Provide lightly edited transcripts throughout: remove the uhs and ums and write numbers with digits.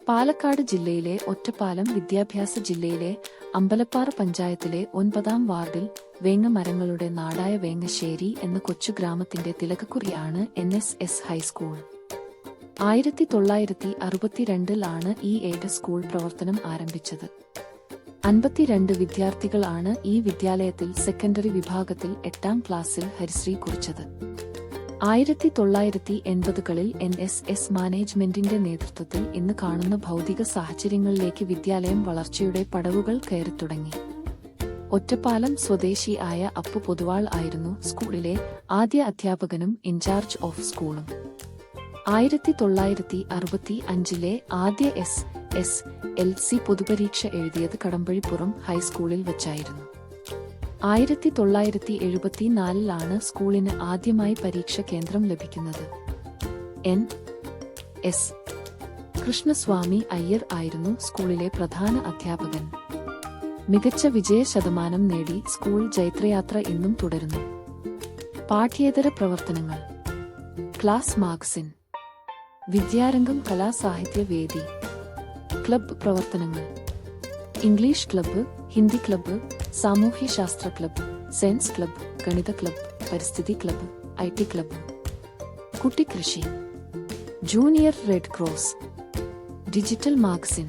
പാലക്കാട് ജില്ലയിലെ ഒറ്റപ്പാലം വിദ്യാഭ്യാസ ജില്ലയിലെ അമ്പലപ്പാറ പഞ്ചായത്തിലെ 9-ാം വാർഡിൽ വേങ്ങമരങ്ങളുടെ നാടായ വേങ്ങശ്ശേരി എന്ന കൊച്ചു ഗ്രാമത്തിന്റെ തിലകക്കുറിയാണ് NSS ഹൈസ്കൂൾ. 1962-ലാണ് ഈ എയ്ഡ് സ്കൂൾ പ്രവർത്തനം ആരംഭിച്ചത്. 52 വിദ്യാർത്ഥികളാണ് ഈ വിദ്യാലയത്തിൽ സെക്കൻഡറി വിഭാഗത്തിൽ 8-ാം ക്ലാസ്സിൽ ഹരിശ്രീ കുറിച്ചത്. 1980കളിൽ NSS മാനേജ്മെന്റിന്റെ നേതൃത്വത്തിൽ ഇന്ന് കാണുന്ന ഭൗതിക സാഹചര്യങ്ങളിലേക്ക് വിദ്യാലയം വളർച്ചയുടെ പടവുകൾ കയറിത്തുടങ്ങി. ഒറ്റപ്പാലം സ്വദേശിയായ അപ്പു പൊതുവാൾ ആയിരുന്നു സ്കൂളിലെ ആദ്യ അധ്യാപകനും ഇൻചാർജ് ഓഫ് സ്കൂളും. 1965ലെ ആദ്യ SSLC പൊതുപരീക്ഷ എഴുതിയത് കടമ്പഴിപ്പുറം ഹൈസ്കൂളിൽ വച്ചായിരുന്നു. 1974ലാണ് സ്കൂളിന് ആദ്യമായി പരീക്ഷ കേന്ദ്രം ലഭിക്കുന്നത്. NS കൃഷ്ണസ്വാമി അയ്യർ ആയിരുന്നു സ്കൂളിലെ പ്രധാന അധ്യാപകൻ. മികച്ച വിജയ ശതമാനം നേടി സ്കൂൾ ജൈത്രയാത്ര ഇന്നും തുടരുന്നു. പാഠ്യേതര പ്രവർത്തനങ്ങൾ: ക്ലാസ് മാഗസിൻ, വിദ്യാരംഗം, കലാസാഹിത്യ വേദി, ക്ലബ്ബ് പ്രവർത്തനങ്ങൾ: ഇംഗ്ലീഷ് ക്ലബ്ബ്, ഹിന്ദി ക്ലബ്ബ്, സാമൂഹ്യശാസ്ത്ര ക്ലബ്ബ്, സയൻസ് ക്ലബ്ബ്, ഗണിത ക്ലബ്ബ്, പരിസ്ഥിതി ക്ലബ്ബ്, IT ക്ലബ്ബ്, കുട്ടിക്കൃഷി, junior red cross, digital magazine,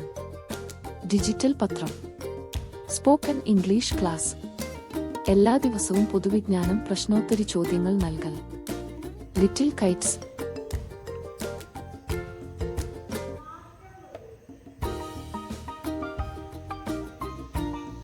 digital പത്രം, സ്പോക്കൺ ഇംഗ്ലീഷ് ക്ലാസ്, എല്ലാ ദിവസവും പൊതുവിജ്ഞാനം പ്രശ്നോത്തരി ചോദ്യങ്ങൾ നൽകൽ, ലിറ്റിൽ കൈറ്റ്സ്,